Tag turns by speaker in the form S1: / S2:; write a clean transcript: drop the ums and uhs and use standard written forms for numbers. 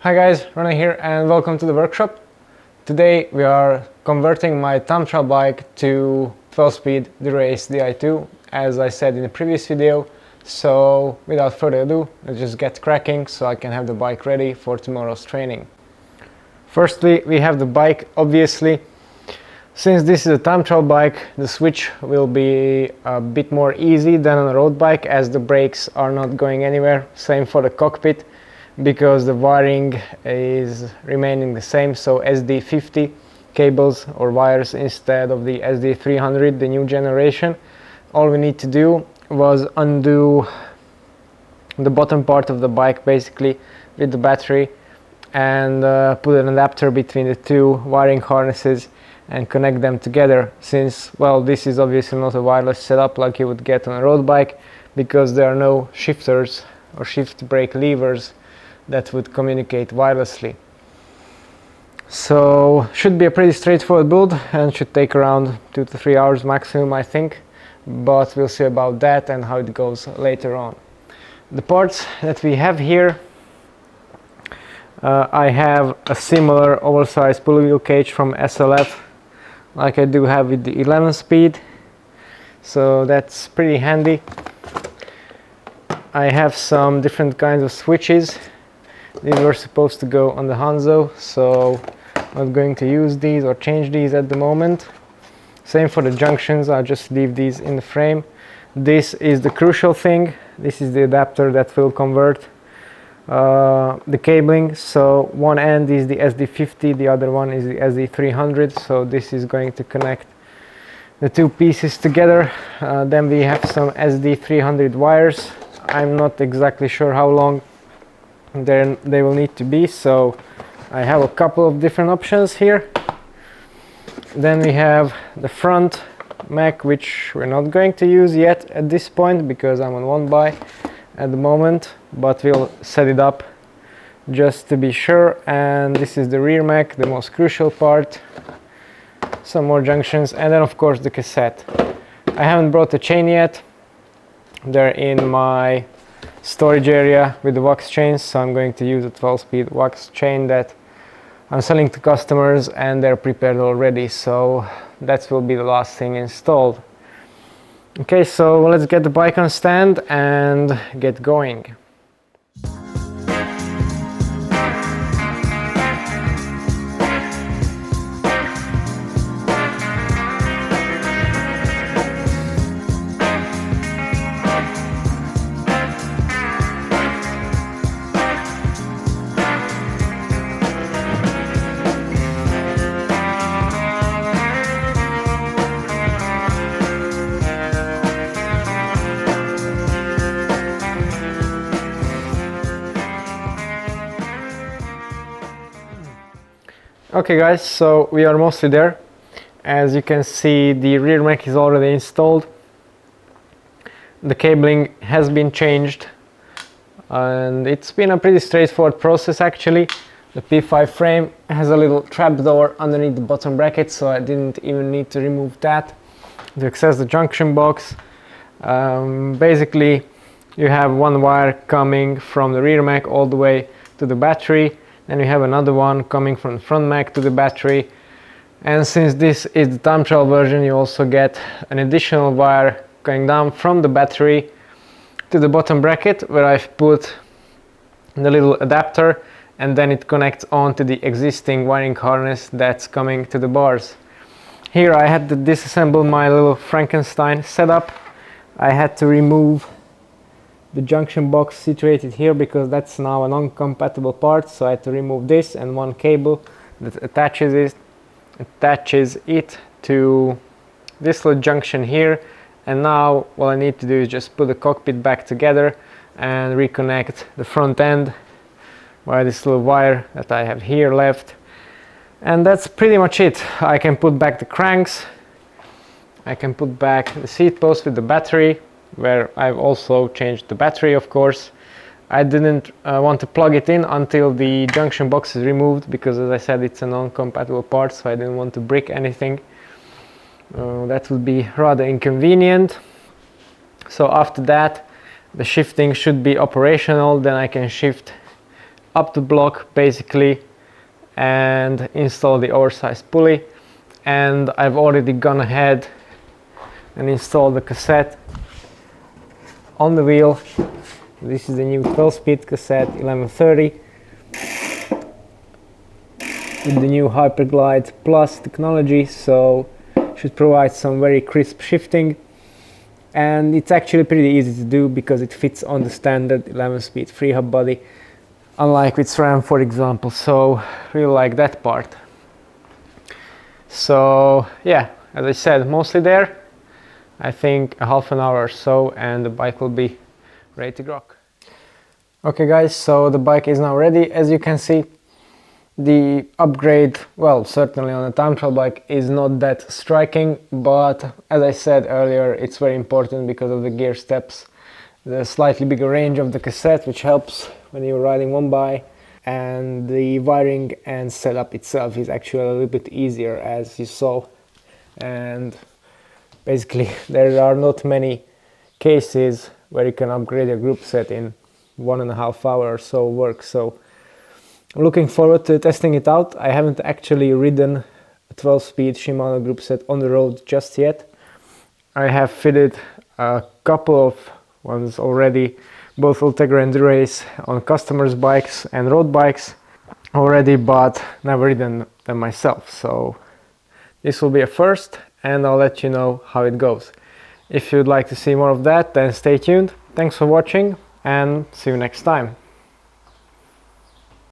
S1: Hi guys, Ronnie here and welcome to the workshop. Today we are converting my time trial bike to 12-speed Dura Ace Di2 as I said in the previous video. So without further ado, let's just get cracking so I can have the bike ready for tomorrow's training. Firstly, we have the bike. Obviously, since this is a time trial bike, the switch will be a bit more easy than on a road bike as the brakes are not going anywhere. Same for the cockpit, because the wiring is remaining the same, so SD50 cables or wires instead of the SD300, the new generation. All we need to do was undo the bottom part of the bike basically with the battery and put an adapter between the two wiring harnesses and connect them together, since, well, this is obviously not a wireless setup like you would get on a road bike, because there are no shifters or shift brake levers that would communicate wirelessly. So should be a pretty straightforward build and should take around 2 to 3 hours maximum, I think, but we'll see about that and how it goes later on. The parts that we have here, I have a similar oversized pulley wheel cage from SLF like I do have with the 11 speed, so that's pretty handy. I have some different kinds of switches. These were supposed to go on the Hanzo, so I'm not going to use these or change these at the moment. Same for the junctions, I'll just leave these in the frame. This is the crucial thing. This is the adapter that will convert the cabling. So one end is the SD50, the other one is the SD300, so this is going to connect the two pieces together. Then we have some SD300 wires. I'm not exactly sure how long they will need to be, so I have a couple of different options here. Then we have the front mech, which we're not going to use yet at this point because I'm on one by at the moment, but we'll set it up just to be sure. And this is the rear mech, the most crucial part. Some more junctions, and then of course the cassette. I haven't brought the chain yet. They're in my storage area with the wax chains, so I'm going to use a 12-speed wax chain that I'm selling to customers and they're prepared already, so that will be the last thing installed. Okay, so let's get the bike on stand and get going. Okay guys, so we are mostly there. As you can see, the rear mech is already installed. The cabling has been changed and it's been a pretty straightforward process actually. The P5 frame has a little trapdoor underneath the bottom bracket, so I didn't even need to remove that to access the junction box. Basically, you have one wire coming from the rear mech all the way to the battery. Then you have another one coming from the front mech to the battery, and since this is the time trial version, you also get an additional wire going down from the battery to the bottom bracket, where I've put the little adapter, and then it connects on to the existing wiring harness that's coming to the bars. Here I had to disassemble my little Frankenstein setup. I had to remove the junction box situated here because that's now a non-compatible part, so I had to remove this and one cable that attaches it to this little junction here. And now what I need to do is just put the cockpit back together and reconnect the front end via this little wire that I have here left, and that's pretty much it. I can put back the cranks, I can put back the seat post with the battery, where I've also changed the battery, of course. I didn't want to plug it in until the junction box is removed because, as I said, it's a non-compatible part, so I didn't want to brick anything. That would be rather inconvenient. So after that, the shifting should be operational. Then I can shift up the block basically and install the oversized pulley. And I've already gone ahead and installed the cassette on the wheel. This is the new 12-speed cassette 1130 with the new Hyperglide Plus technology, so should provide some very crisp shifting, and it's actually pretty easy to do because it fits on the standard 11-speed free hub body, unlike with SRAM for example, so really like that part. So yeah, as I said, mostly there. I think a half an hour or so and the bike will be ready to rock. Okay guys, so the bike is now ready. As you can see, the upgrade, well, certainly on a time trial bike, is not that striking, but as I said earlier, it's very important because of the gear steps, the slightly bigger range of the cassette, which helps when you're riding one by, and the wiring and setup itself is actually a little bit easier, as you saw. And basically there are not many cases where you can upgrade your group set in 1.5 hours or so work, so I'm looking forward to testing it out. I haven't actually ridden a 12-speed Shimano group set on the road just yet. I have fitted a couple of ones already, both Ultegra and Dura Ace, on customers' bikes and road bikes already, but never ridden them myself. So this will be a first, and I'll let you know how it goes. If you'd like to see more of that, then stay tuned. Thanks for watching, and see you next time.